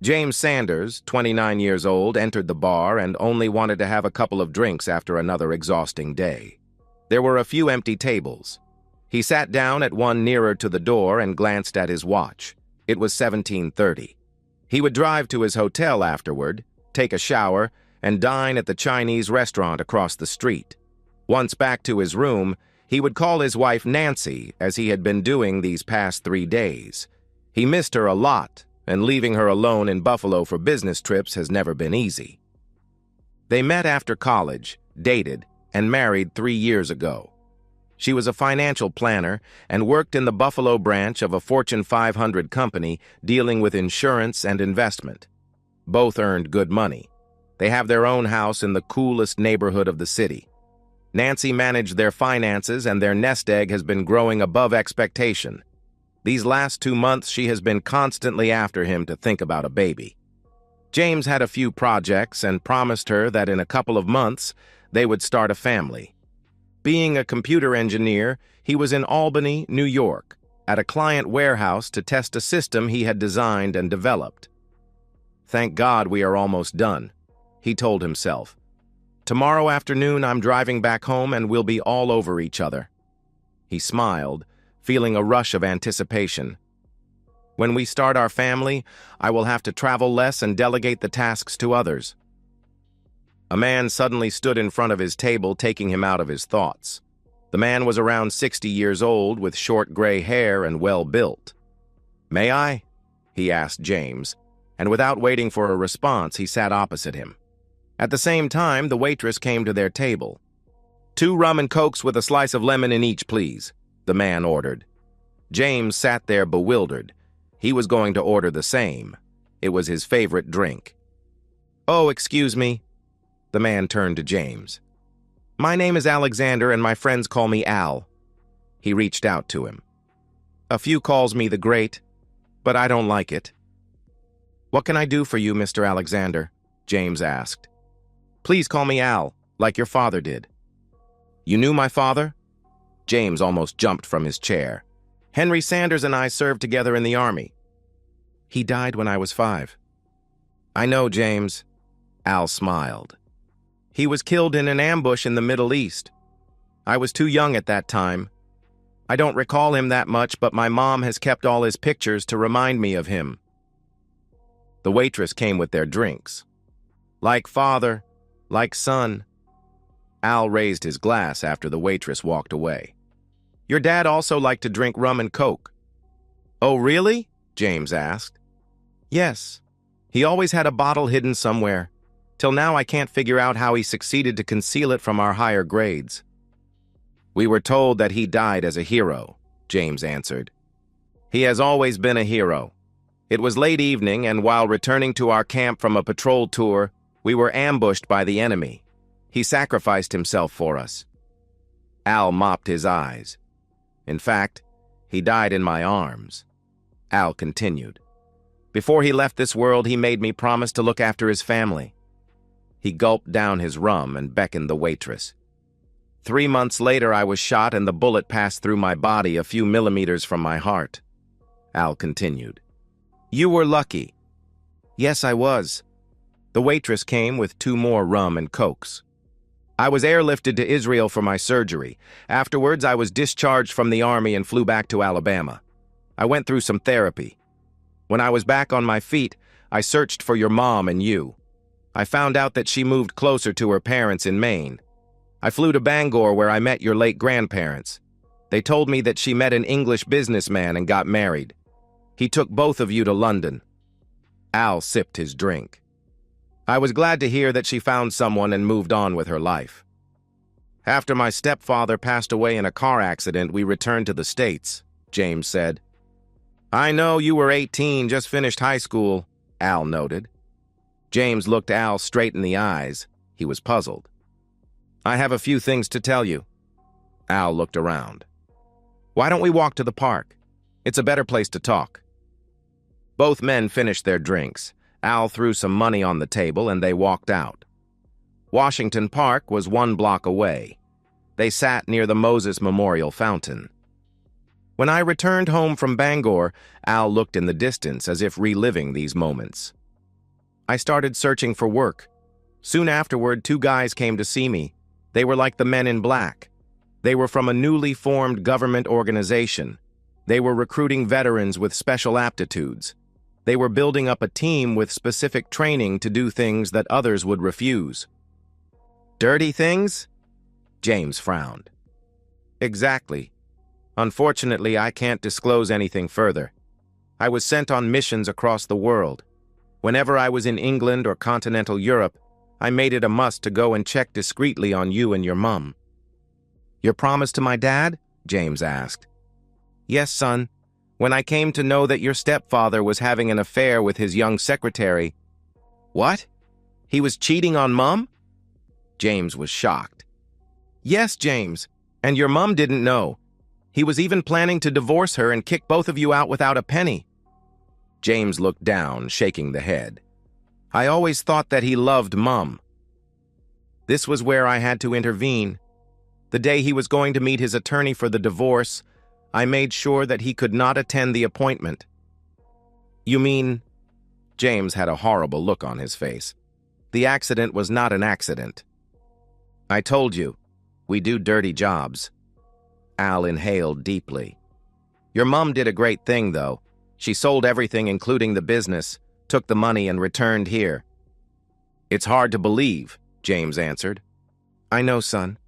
James Sanders, 29 years old, entered the bar and only wanted to have a couple of drinks after another exhausting day. There were a few empty tables. He sat down at one nearer to the door and glanced at his watch. It was 17:30. He would drive to his hotel afterward, take a shower, and dine at the Chinese restaurant across the street. Once back to his room, he would call his wife Nancy, as he had been doing these past 3 days. He missed her a lot, and leaving her alone in Buffalo for business trips has never been easy. They met after college, dated, and married 3 years ago. She was a financial planner and worked in the Buffalo branch of a Fortune 500 company dealing with insurance and investment. Both earned good money. They have their own house in the coolest neighborhood of the city. Nancy managed their finances, and their nest egg has been growing above expectation. These last 2 months, she has been constantly after him to think about a baby. James had a few projects and promised her that in a couple of months, they would start a family. Being a computer engineer, he was in Albany, New York, at a client warehouse to test a system he had designed and developed. "Thank God we are almost done," he told himself. "Tomorrow afternoon I'm driving back home and we'll be all over each other." He smiled, feeling a rush of anticipation. "When we start our family, I will have to travel less and delegate the tasks to others." A man suddenly stood in front of his table, taking him out of his thoughts. The man was around 60 years old, with short gray hair and well-built. "May I?" he asked James, and without waiting for a response, he sat opposite him. At the same time, the waitress came to their table. "2 rum and cokes with a slice of lemon in each, please," the man ordered. James sat there bewildered. He was going to order the same. It was his favorite drink. "Oh, excuse me." The man turned to James. "My name is Alexander and my friends call me Al." He reached out to him. "A few calls me the Great, but I don't like it." "What can I do for you, Mr. Alexander?" James asked. "Please call me Al, like your father did." "You knew my father?" James almost jumped from his chair. "Henry Sanders and I served together in the Army." "He died when I was 5. "I know, James." Al smiled. "He was killed in an ambush in the Middle East. I was too young at that time. I don't recall him that much, but my mom has kept all his pictures to remind me of him." The waitress came with their drinks. "Like father, like son." Al raised his glass after the waitress walked away. "Your dad also liked to drink rum and coke." "Oh, really?" James asked. "Yes. He always had a bottle hidden somewhere. Till now I can't figure out how he succeeded to conceal it from our higher grades." "We were told that he died as a hero," James answered. "He has always been a hero. It was late evening, and while returning to our camp from a patrol tour, we were ambushed by the enemy. He sacrificed himself for us." Al mopped his eyes. "In fact, he died in my arms." Al continued. "Before he left this world, he made me promise to look after his family." He gulped down his rum and beckoned the waitress. 3 months later, I was shot and the bullet passed through my body a few millimeters from my heart." Al continued. "You were lucky." "Yes, I was." The waitress came with 2 more rum and cokes. "I was airlifted to Israel for my surgery. Afterwards, I was discharged from the Army and flew back to Alabama. I went through some therapy. When I was back on my feet, I searched for your mom and you. I found out that she moved closer to her parents in Maine. I flew to Bangor where I met your late grandparents. They told me that she met an English businessman and got married. He took both of you to London." Al sipped his drink. "I was glad to hear that she found someone and moved on with her life. After my stepfather passed away in a car accident, we returned to the States," James said. "I know, you were 18, just finished high school," Al noted. James looked Al straight in the eyes. He was puzzled. "I have a few things to tell you." Al looked around. "Why don't we walk to the park? It's a better place to talk." Both men finished their drinks. Al threw some money on the table and they walked out. Washington Park was 1 block away. They sat near the Moses Memorial Fountain. When I returned home from Bangor, Al looked in the distance as if reliving these moments. I started searching for work. Soon afterward, two guys came to see me. They were like the Men in Black. They were from a newly formed government organization. They were recruiting veterans with special aptitudes. They were building up a team with specific training to do things that others would refuse. Dirty things? James frowned. Exactly. Unfortunately, I can't disclose anything further. I was sent on missions across the world. Whenever I was in England or continental Europe, I made it a must to go and check discreetly on you and your mum. Your promise to my dad? James asked. Yes, son. When I came to know that your stepfather was having an affair with his young secretary. What? He was cheating on Mum? James was shocked. Yes, James, and your mum didn't know. He was even planning to divorce her and kick both of you out without a penny. James looked down, shaking the head. I always thought that he loved Mum. This was where I had to intervene. The day he was going to meet his attorney for the divorce, I made sure that he could not attend the appointment. You mean? James had a horrible look on his face. The accident was not an accident. I told you, we do dirty jobs. Al inhaled deeply. Your mum did a great thing, though. She sold everything, including the business, took the money and returned here. It's hard to believe, James answered. I know, son.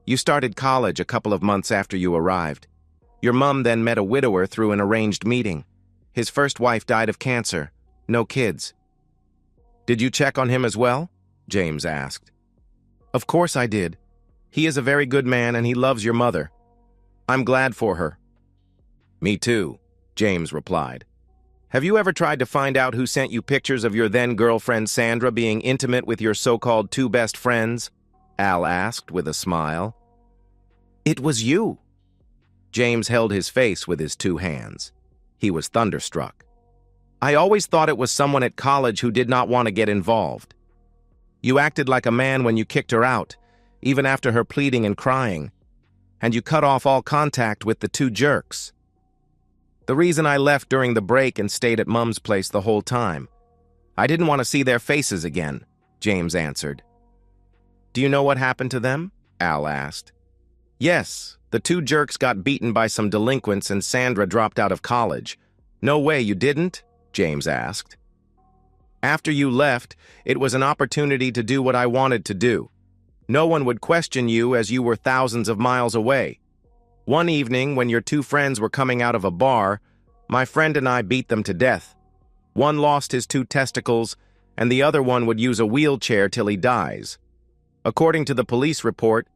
You started college a couple of months after you arrived. Your mum then met a widower through an arranged meeting. His first wife died of cancer. No kids. Did you check on him as well? James asked. Of course I did. He is a very good man and he loves your mother. I'm glad for her. Me too, James replied. Have you ever tried to find out who sent you pictures of your then-girlfriend Sandra being intimate with your so-called two best friends? Al asked with a smile. It was you. James held his face with his two hands. He was thunderstruck. I always thought it was someone at college who did not want to get involved. You acted like a man when you kicked her out, even after her pleading and crying, and you cut off all contact with the two jerks. The reason I left during the break and stayed at Mum's place the whole time. I didn't want to see their faces again, James answered. Do you know what happened to them? Al asked. Yes, the two jerks got beaten by some delinquents and Sandra dropped out of college. No way you didn't? James asked. After you left, it was an opportunity to do what I wanted to do. No one would question you as you were thousands of miles away. One evening, when your two friends were coming out of a bar, my friend and I beat them to death. One lost his two testicles, and the other one would use a wheelchair till he dies. According to the police report,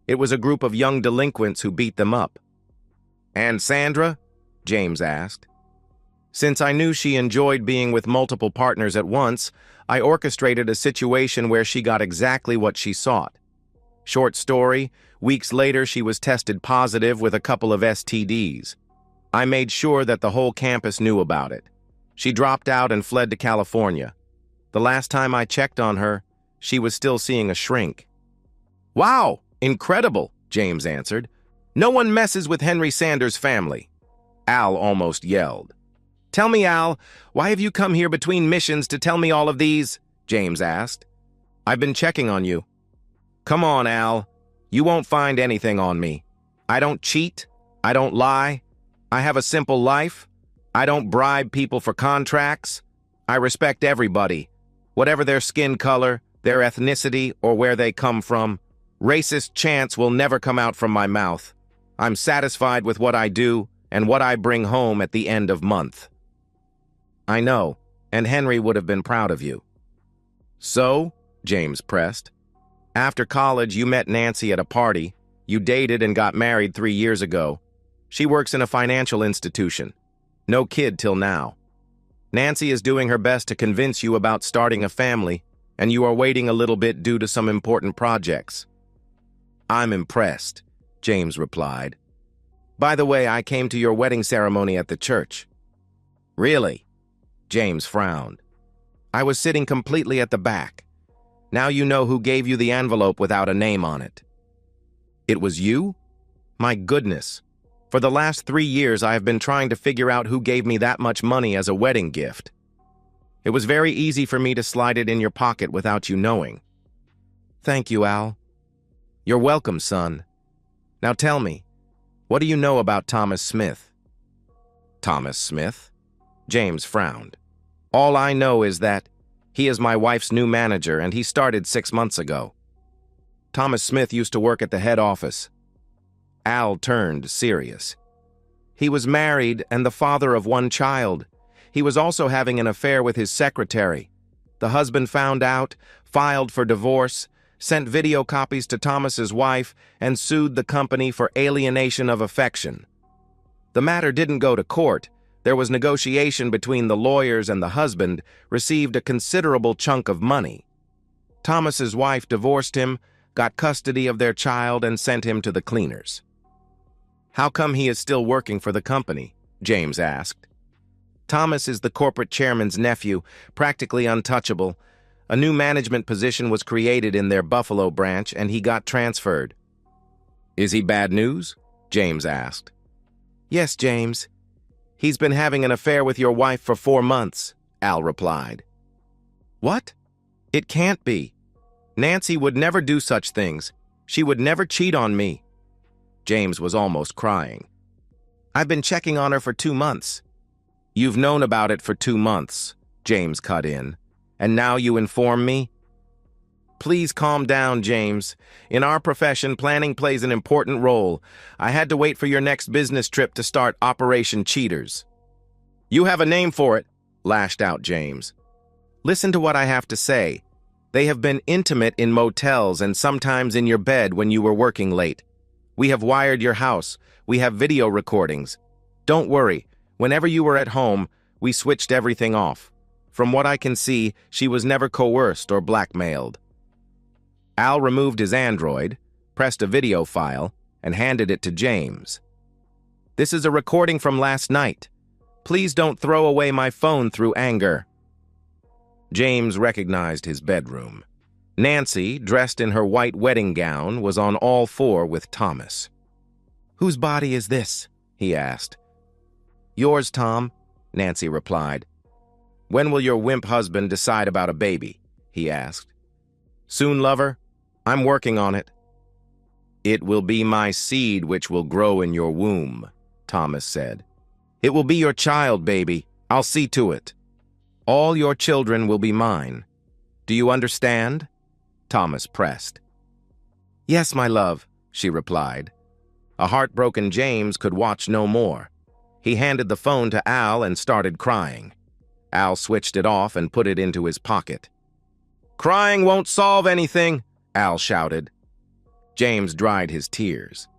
it was a group of young delinquents who beat them up. And Sandra? James asked. Since I knew she enjoyed being with multiple partners at once, I orchestrated a situation where she got exactly what she sought. Short story, weeks later she was tested positive with a couple of STDs. I made sure that the whole campus knew about it. She dropped out and fled to California. The last time I checked on her, she was still seeing a shrink. Wow, incredible, James answered. No one messes with Henry Sanders' family. Al almost yelled. Tell me, Al, why have you come here between missions to tell me all of these? James asked. I've been checking on you. Come on, Al. You won't find anything on me. I don't cheat. I don't lie. I have a simple life. I don't bribe people for contracts. I respect everybody, whatever their skin color, their ethnicity, or where they come from. Racist chants will never come out from my mouth. I'm satisfied with what I do and what I bring home at the end of month. I know, and Henry would have been proud of you. So, James pressed, after college you met Nancy at a party, you dated and got married 3 years ago. She works in a financial institution. No kid till now. Nancy is doing her best to convince you about starting a family, and you are waiting a little bit due to some important projects. I'm impressed, James replied. By the way, I came to your wedding ceremony at the church. Really? James frowned. I was sitting completely at the back. Now you know who gave you the envelope without a name on it. It was you? My goodness. For the last 3 years, I have been trying to figure out who gave me that much money as a wedding gift. It was very easy for me to slide it in your pocket without you knowing. Thank you, Al. You're welcome, son. Now tell me, what do you know about Thomas Smith? Thomas Smith? James frowned. All I know is that he is my wife's new manager and he started 6 months ago. Thomas Smith used to work at the head office. Al turned serious. He was married and the father of one child. He was also having an affair with his secretary. The husband found out, filed for divorce, sent video copies to Thomas's wife, and sued the company for alienation of affection. The matter didn't go to court. There was negotiation between the lawyers, and the husband received a considerable chunk of money. Thomas's wife divorced him, got custody of their child, and sent him to the cleaners. How come he is still working for the company? James asked. Thomas is the corporate chairman's nephew, practically untouchable. A new management position was created in their Buffalo branch, and he got transferred. Is he bad news? James asked. Yes, James. He's been having an affair with your wife for 4 months, Al replied. What? It can't be. Nancy would never do such things. She would never cheat on me. James was almost crying. I've been checking on her for 2 months. You've known about it for 2 months, James cut in. And now you inform me? Please calm down, James. In our profession, planning plays an important role. I had to wait for your next business trip to start Operation Cheaters. You have a name for it, lashed out James. Listen to what I have to say. They have been intimate in motels and sometimes in your bed when you were working late. We have wired your house. We have video recordings. Don't worry. Whenever you were at home, we switched everything off. From what I can see, she was never coerced or blackmailed. Al removed his Android, pressed a video file, and handed it to James. This is a recording from last night. Please don't throw away my phone through anger. James recognized his bedroom. Nancy, dressed in her white wedding gown, was on all four with Thomas. Whose body is this? He asked. Yours, Tom, Nancy replied. When will your wimp husband decide about a baby? He asked. Soon, lover. I'm working on it. It will be my seed which will grow in your womb, Thomas said. It will be your child, baby. I'll see to it. All your children will be mine. Do you understand? Thomas pressed. Yes, my love, she replied. A heartbroken James could watch no more. He handed the phone to Al and started crying. Al switched it off and put it into his pocket. Crying won't solve anything, Al shouted. James dried his tears.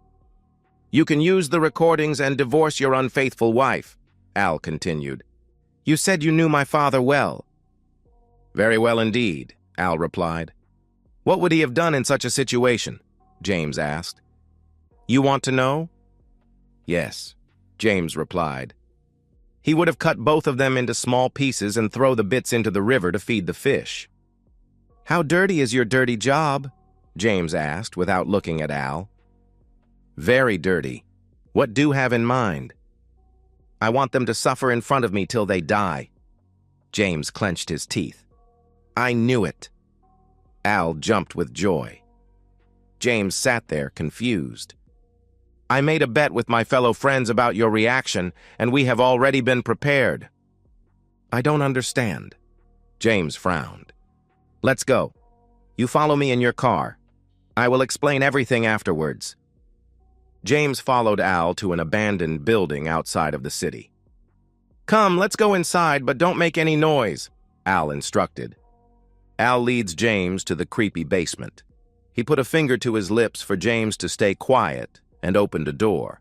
You can use the recordings and divorce your unfaithful wife, Al continued. You said you knew my father well. Very well indeed, Al replied. What would he have done in such a situation? James asked. You want to know? Yes, James replied. He would have cut both of them into small pieces and throw the bits into the river to feed the fish. How dirty is your dirty job? James asked without looking at Al. Very dirty. What do you have in mind? I want them to suffer in front of me till they die. James clenched his teeth. I knew it. Al jumped with joy. James sat there confused. I made a bet with my fellow friends about your reaction, and we have already been prepared. I don't understand. James frowned. Let's go. You follow me in your car. I will explain everything afterwards. James followed Al to an abandoned building outside of the city. Come, let's go inside, but don't make any noise, Al instructed. Al leads James to the creepy basement. He put a finger to his lips for James to stay quiet and opened a door.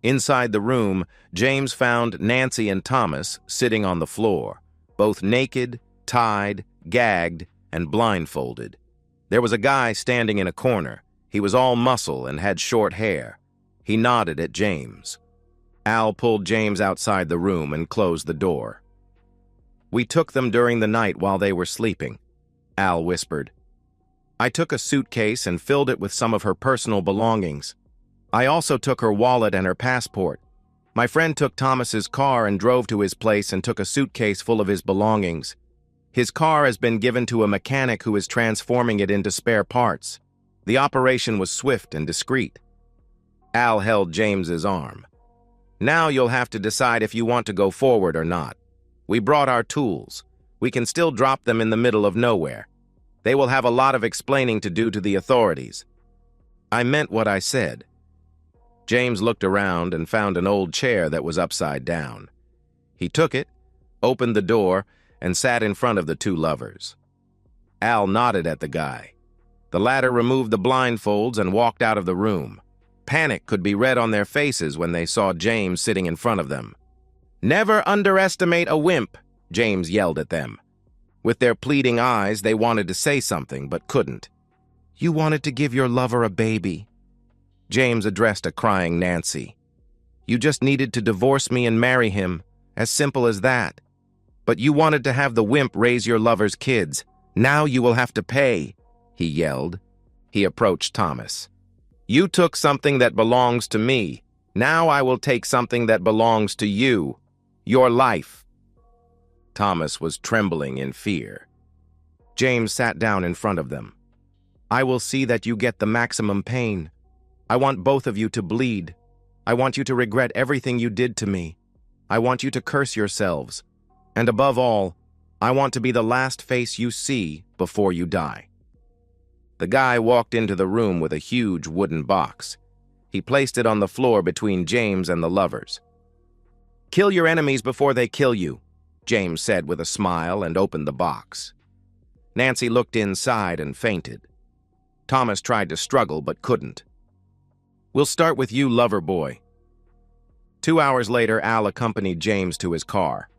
Inside the room, James found Nancy and Thomas sitting on the floor, both naked, tied, gagged, and blindfolded. There was a guy standing in a corner. He was all muscle and had short hair. He nodded at James. Al pulled James outside the room and closed the door. We took them during the night while they were sleeping, Al whispered. I took a suitcase and filled it with some of her personal belongings. I also took her wallet and her passport. My friend took Thomas's car and drove to his place and took a suitcase full of his belongings. His car has been given to a mechanic who is transforming it into spare parts. The operation was swift and discreet. Al held James's arm. Now you'll have to decide if you want to go forward or not. We brought our tools. We can still drop them in the middle of nowhere. They will have a lot of explaining to do to the authorities. I meant what I said. James looked around and found an old chair that was upside down. He took it, opened the door, and sat in front of the two lovers. Al nodded at the guy. The latter removed the blindfolds and walked out of the room. Panic could be read on their faces when they saw James sitting in front of them. "Never underestimate a wimp," James yelled at them. With their pleading eyes, they wanted to say something but couldn't. "You wanted to give your lover a baby." James addressed a crying Nancy. "You just needed to divorce me and marry him, as simple as that. But you wanted to have the wimp raise your lover's kids. Now you will have to pay," he yelled. He approached Thomas. "You took something that belongs to me. Now I will take something that belongs to you. Your life." Thomas was trembling in fear. James sat down in front of them. "I will see that you get the maximum pain. I want both of you to bleed. I want you to regret everything you did to me. I want you to curse yourselves. And above all, I want to be the last face you see before you die." The guy walked into the room with a huge wooden box. He placed it on the floor between James and the lovers. "Kill your enemies before they kill you," James said with a smile and opened the box. Nancy looked inside and fainted. Thomas tried to struggle but couldn't. "We'll start with you, lover boy." 2 hours later, Al accompanied James to his car.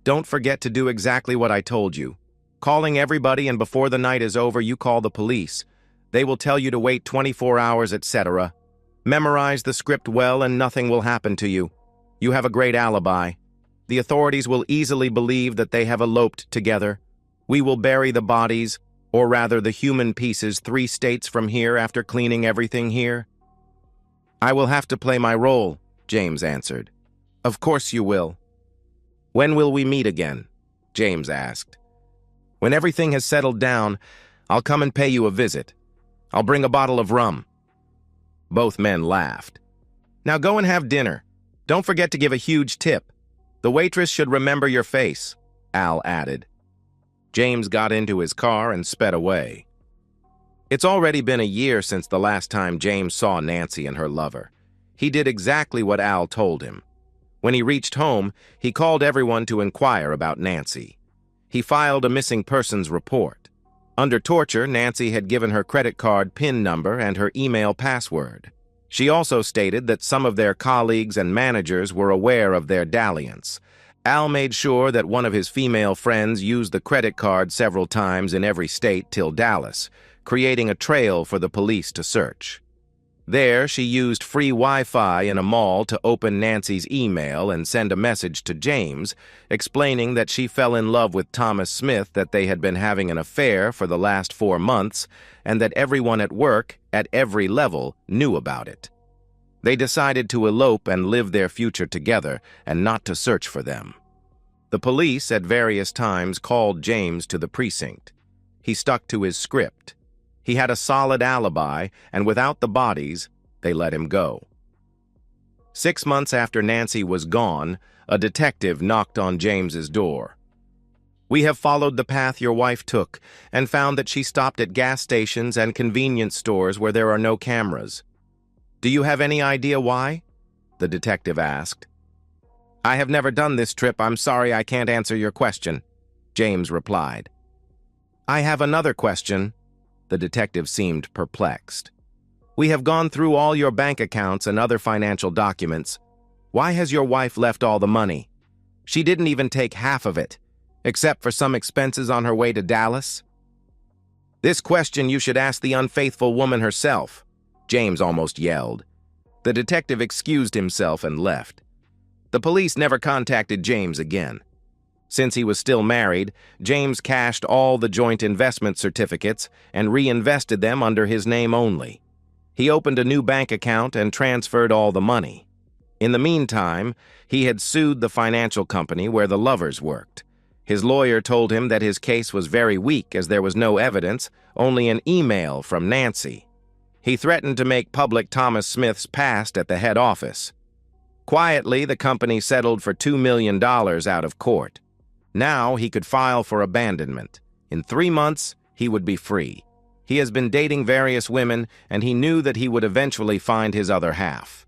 "Don't forget to do exactly what I told you. Calling everybody, and before the night is over, you call the police. They will tell you to wait 24 hours, etc. Memorize the script well and nothing will happen to you. You have a great alibi. The authorities will easily believe that they have eloped together. We will bury the bodies, or rather the human pieces, 3 states from here after cleaning everything here." "I will have to play my role," James answered. "Of course you will." "When will we meet again?" James asked. "When everything has settled down, I'll come and pay you a visit. I'll bring a bottle of rum." Both men laughed. "Now go and have dinner. Don't forget to give a huge tip. The waitress should remember your face," Al added. James got into his car and sped away. It's already been a year since the last time James saw Nancy and her lover. He did exactly what Al told him. When he reached home, he called everyone to inquire about Nancy. He filed a missing persons report. Under torture, Nancy had given her credit card PIN number and her email password. She also stated that some of their colleagues and managers were aware of their dalliance. Al made sure that one of his female friends used the credit card several times in every state till Dallas, creating a trail for the police to search. There, she used free Wi-Fi in a mall to open Nancy's email and send a message to James, explaining that she fell in love with Thomas Smith, that they had been having an affair for the last 4 months, and that everyone at work, at every level, knew about it. They decided to elope and live their future together and not to search for them. The police at various times called James to the precinct. He stuck to his script. He had a solid alibi, and without the bodies, they let him go. 6 months after Nancy was gone, a detective knocked on James's door. "We have followed the path your wife took and found that she stopped at gas stations and convenience stores where there are no cameras. Do you have any idea why?" the detective asked. "I have never done this trip. I'm sorry I can't answer your question," James replied. "I have another question." The detective seemed perplexed. "We have gone through all your bank accounts and other financial documents. Why has your wife left all the money? She didn't even take half of it, except for some expenses on her way to Dallas." "This question you should ask the unfaithful woman herself," James almost yelled. The detective excused himself and left. The police never contacted James again. Since he was still married, James cashed all the joint investment certificates and reinvested them under his name only. He opened a new bank account and transferred all the money. In the meantime, he had sued the financial company where the lovers worked. His lawyer told him that his case was very weak as there was no evidence, only an email from Nancy. He threatened to make public Thomas Smith's past at the head office. Quietly, the company settled for $2 million out of court. Now he could file for abandonment. In 3 months, he would be free. He has been dating various women, and he knew that he would eventually find his other half.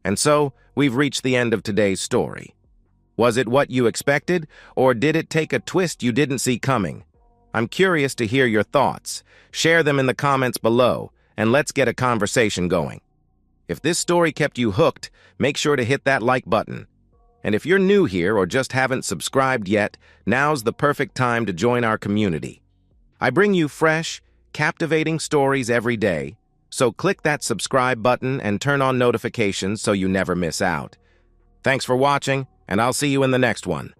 And so, we've reached the end of today's story. Was it what you expected, or did it take a twist you didn't see coming? I'm curious to hear your thoughts. Share them in the comments below, and let's get a conversation going. If this story kept you hooked, make sure to hit that like button. And if you're new here or just haven't subscribed yet, now's the perfect time to join our community. I bring you fresh, captivating stories every day, so click that subscribe button and turn on notifications so you never miss out. Thanks for watching, and I'll see you in the next one.